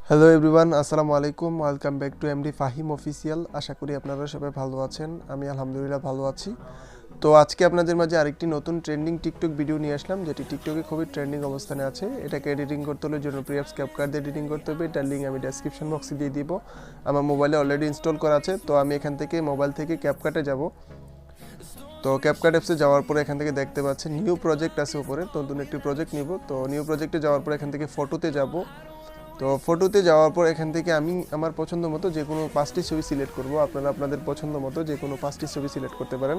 Hello everyone, আসসালামু আলাইকুম। Welcome back to MD Fahim official. আশা করি আপনারা সবাই ভালো আছেন। আমি আলহামদুলিল্লাহ ভালো আছি। তো আজকে আপনাদের মাঝে আরেকটি নতুন ট্রেন্ডিং টিকটক ভিডিও নিয়ে আসলাম, যেটি টিকটকে খুবই ট্রেন্ডিং অবস্থানে আছে। এটাকে এডিটিং করতে হলে জনপ্রিয় অ্যাপস ক্যাপকাট দিয়ে এডিটিং করতে হবে। এটার লিঙ্ক আমি ডেসক্রিপশন বক্সে দিয়ে দিব। আমার মোবাইলে অলরেডি ইনস্টল করা আছে। তো আমি এখান থেকে মোবাইল থেকে ক্যাপকাটে যাব। তো ক্যাপকাট অ্যাপসে যাওয়ার পরে এখান থেকে দেখতে পাচ্ছেন নিউ প্রজেক্ট আছে উপরে। তো নতুন একটি প্রজেক্ট নিব। তো নিউ প্রজেক্টে যাওয়ার পরে এখান থেকে ফটোতে যাব। তো ফটোতে যাওয়ার পর এখান থেকে আমি আমার পছন্দ মতো যে কোনো 5টি ছবি সিলেক্ট করব। আপনারা আপনাদের পছন্দ মতো যে কোনো 5টি ছবি সিলেক্ট করতে পারেন।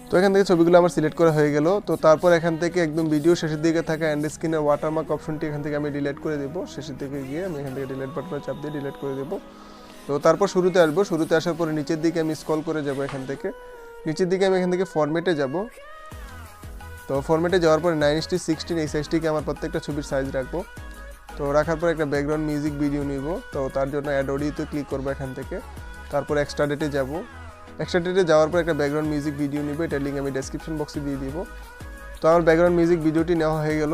তো এখান থেকে ছবিগুলো আমার সিলেক্ট করা হয়ে গেল। তো তারপর এখান থেকে একদম ভিডিও শেষের দিকে থাকা এন্ড স্ক্রিনের ওয়াটারমার্ক অপশনটি এখান থেকে আমি ডিলিট করে দেব। শেষের দিকে গিয়ে আমি এখান থেকে ডিলিট বাটনে চাপ দিয়ে ডিলিট করে দেব। তো তারপর শুরুতে আসবো। শুরুতে আসার পরে নিচের দিকে আমি স্ক্রল করে যাব। এখান থেকে নিচের দিকে আমি এখান থেকে ফরম্যাটে যাব। তো ফরম্যাটে যাওয়ার পরে 9:16 এই সাইজটিকে আমার প্রত্যেকটা ছবির সাইজ রাখবো। তো রাখার পর একটা ব্যাকগ্রাউন্ড মিউজিক ভিডিও নিব। তো তার জন্য অ্যাড অডিওতে ক্লিক করবো এখান থেকে। তারপর এক্সট্রা ডেটে যাব। এক্সট্রা ডেটে যাওয়ার পর একটা ব্যাকগ্রাউন্ড মিউজিক ভিডিও নিব। এটার লিঙ্ক আমি ডেসক্রিপশন বক্সে দিয়ে দিব। তো আমার ব্যাকগ্রাউন্ড মিউজিক ভিডিওটি নেওয়া হয়ে গেল।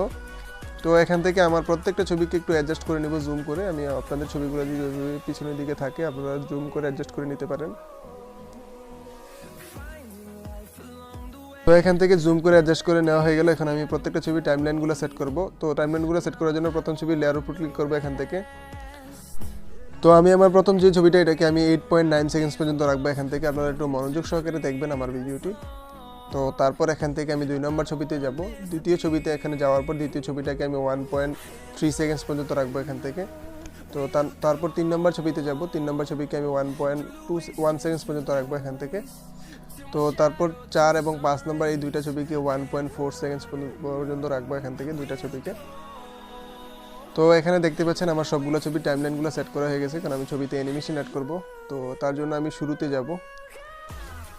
তো এখান থেকে আমার প্রত্যেকটা ছবিকে একটু অ্যাডজাস্ট করে নেব, জুম করে। আমি আপনাদের ছবিগুলো যদি পিছনের দিকে থাকে আপনারা জুম করে অ্যাডজাস্ট করে নিতে পারেন। তো এখান থেকে জুম করে অ্যাডজাস্ট করে নেওয়া হয়ে গেল। এখন আমি প্রত্যেকটা ছবি টাইমলাইনগুলো সেট করব। তো টাইমলাইনগুলো সেট করার জন্য প্রথম ছবি লেয়ার উপর ক্লিক করব এখান থেকে। তো আমি আমার প্রথম যে ছবিটা এটাকে আমি 8.9 সেকেন্ডস পর্যন্ত রাখবো এখান থেকে। আপনারা একটু মনোযোগ সহকারে দেখবেন আমার ভিডিওটি। তো তারপর এখান থেকে আমি 2 নম্বর ছবিতে যাব। দ্বিতীয় ছবিতে এখানে যাওয়ার পর দ্বিতীয় ছবিটাকে আমি 1.3 সেকেন্ডস পর্যন্ত রাখবো এখান থেকে। তো তারপর 3 নম্বর ছবিতে যাব। 3 নম্বর ছবিকে আমি 1.21 সেকেন্ডস পর্যন্ত রাখবো এখান থেকে। তো তারপর 4 এবং 5 নম্বর এই দুইটা ছবিকে 1.4 সেকেন্ডস পর্যন্ত রাখবো এখান থেকে দুইটা ছবিকে। তো এখানে দেখতে পাচ্ছেন আমার সবগুলো ছবি টাইমলাইনগুলো সেট করা হয়ে গেছে, কারণ আমি ছবিতে অ্যানিমেশন অ্যাড করব। তো তার জন্য আমি শুরুতে যাব।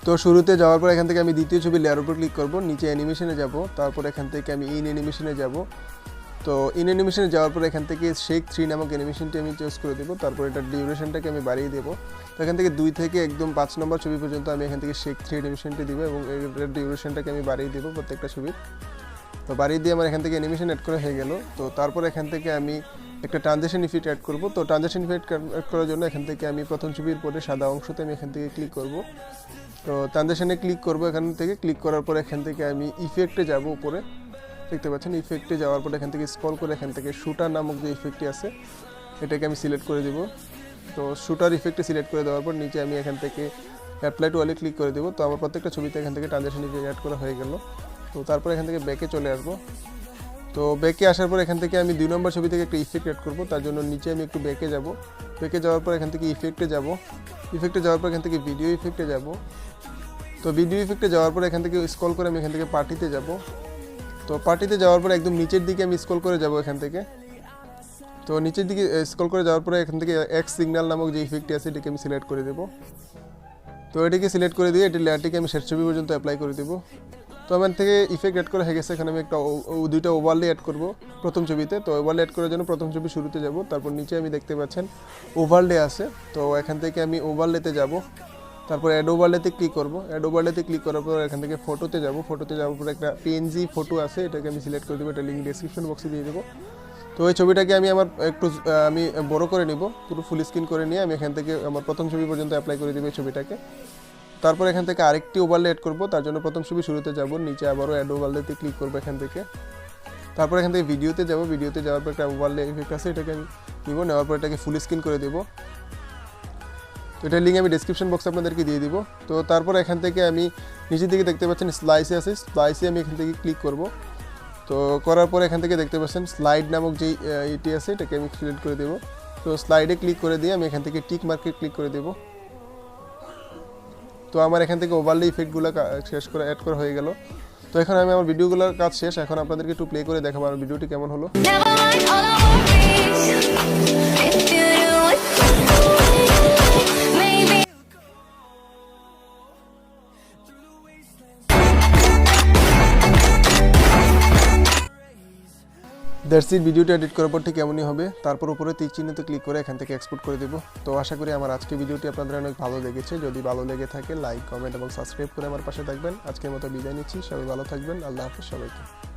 তো শুরুতে যাওয়ার পর এখান থেকে আমি দ্বিতীয় ছবি লেয়ার উপর ক্লিক করব, নিচে অ্যানিমেশনে যাব। তারপর এখান থেকে আমি ইন অ্যানিমেশনে যাব। তো ইন অ্যানিমেশনে যাওয়ার পর এখান থেকে শেক 3 নামক অ্যানিমেশনটি আমি চুজ করে দেবো। তারপর এটার ডিউরেশনটাকে আমি বাড়িয়ে দেবো। তো এখান থেকে 2 থেকে একদম 5 নম্বর ছবি পর্যন্ত আমি এখান থেকে শেক 3 অ্যানিমেশনটি দিব এবং এর ডিউরেশনটাকে আমি বাড়িয়ে দেবো প্রত্যেকটা ছবির। তো বাড়িয়ে দিয়ে আমার এখান থেকে অ্যানিমেশন অ্যাড করা হয়ে গেল। তো তারপর এখান থেকে আমি একটা ট্রানজিশন ইফেক্ট অ্যাড করব। তো ট্রানজিশন ইফেক্ট অ্যাড করার জন্য এখান থেকে আমি প্রথম ছবির পরে সাদা অংশতে আমি এখান থেকে ক্লিক করব। তো ট্রানজিশনে ক্লিক করব। এখান থেকে ক্লিক করার পর এখান থেকে আমি ইফেক্টে যাব। উপরে দেখতে পাচ্ছেন ইফেক্টে যাওয়ার পর এখান থেকে স্ক্রল করে এখান থেকে শুটার নামক যে ইফেক্টটি আছে এটাকে আমি সিলেক্ট করে দেব। তো শুটার ইফেক্টে সিলেক্ট করে দেওয়ার পর নিচে আমি এখান থেকে অ্যাপ্লাই টু অলে ক্লিক করে দেবো। তো আমার প্রত্যেকটা ছবিতে এখান থেকে ট্রানজিশন ইফেক্ট অ্যাড করা হয়ে গেল। তো তারপর এখান থেকে ব্যাকে চলে আসবো। তো ব্যাকে আসার পর এখান থেকে আমি 2 নম্বর ছবি থেকে একটা ইফেক্ট অ্যাড করব। তার জন্য নিচে আমি একটু ব্যাকে যাব। ব্যাকে যাওয়ার পর এখান থেকে ইফেক্টে যাব। ইফেক্টে যাওয়ার পর এখান থেকে ভিডিও ইফেক্টে যাব। তো ভিডিও ইফেক্টে যাওয়ার পর এখান থেকে স্ক্রল করে আমি এখান থেকে পার্টিতে যাব। তো পার্টিতে যাওয়ার পর একদম নিচের দিকে আমি স্ক্রল করে যাব এখান থেকে। তো নিচের দিকে স্ক্রল করে যাওয়ার পরে এখান থেকে এক্স সিগন্যাল নামক যে ইফেক্টটি আছে এটাকে আমি সিলেক্ট করে দেব। তো এটাকে সিলেক্ট করে দিয়ে এটি লেয়ারটিকে আমি শেষ ছবি পর্যন্ত অ্যাপ্লাই করে দেব। তো আমার থেকে ইফেক্ট অ্যাড করা হয়ে গেছে। এখানে আমি একটা দুইটা ওভারলে অ্যাড করব প্রথম ছবিতে। তো ওভারলে অ্যাড করার জন্য প্রথম ছবি শুরুতে যাব। তারপর নিচে আমি দেখতে পাচ্ছেন ওভারলে আছে। তো এখান থেকে আমি ওভারলেতে যাব। তারপর অ্যাড ওভারলেতে ক্লিক করব। অ্যাড ওভারলেতে ক্লিক করার পর এখান থেকে ফটোতে যাব। ফটোতে যাওয়ার পর একটা পিএনজি ফটো আছে, এটাকে আমি সিলেক্ট করে দেবো। এটা লিঙ্ক ডেসক্রিপশন বক্সে দিয়ে দেবো। তো এই ছবিটাকে আমি একটু আমি বড় করে নিব, পুরো ফুল স্ক্রিন করে নিয়ে আমি এখান থেকে আমার প্রথম ছবি পর্যন্ত অ্যাপ্লাই করে দেবো এই ছবিটাকে। তারপর এখান থেকে আরেকটি ওভারলে অ্যাড করব। তার জন্য প্রথম ছবি শুরুতে যাব, নিচে আবারও অ্যাড ওভারলেতে ক্লিক করব এখান থেকে। তারপর এখান থেকে ভিডিওতে যাব। ভিডিওতে যাওয়ার পর একটা ওভারলে ইফেক্ট আছে, এটাকে আমি নিব। নেওয়ার পর এটাকে ফুল স্ক্রিন করে দেবো। তো এটার লিঙ্ক আমি ডেসক্রিপশন বক্সে আপনাদেরকে দিয়ে দিব। তো তারপর এখান থেকে আমি নিচের দিকে দেখতে পাচ্ছেন স্লাইসে আছে, স্লাইসে আমি এখান থেকে ক্লিক করব। তো করার পর এখান থেকে দেখতে পাচ্ছেন স্লাইড নামক যেই এটি আছে এটাকে আমি সিলেক্ট করে দেবো। তো স্লাইডে ক্লিক করে দিয়ে আমি এখান থেকে টিক মার্কে ক্লিক করে দেবো। তো আমার এখান থেকে ওভারলে ইফেক্টগুলো শেষ করে অ্যাড করা হয়ে গেল। তো এখন আমি আমার ভিডিওগুলোর কাজ শেষ। এখন আপনাদেরকে একটু প্লে করে দেখাবো আমার ভিডিওটি কেমন হলো। That's it. ভিডিওটা এডিট করার পর ঠিক এমনই হবে। তারপর উপরে তীর চিহ্নতে ক্লিক করে এখান থেকে এক্সপোর্ট করে দেবো। তো আশা করি আমার আজকের ভিডিওটি আপনাদের অনেক ভালো লেগেছে। যদি ভালো লেগে থাকে লাইক, কমেন্ট এবং সাবস্ক্রাইব করে আমার পাশে থাকবেন। আজকের মতো বিদায় নিচ্ছি। সবাই ভালো থাকবেন। আল্লাহ হাফেজ সবাইকে।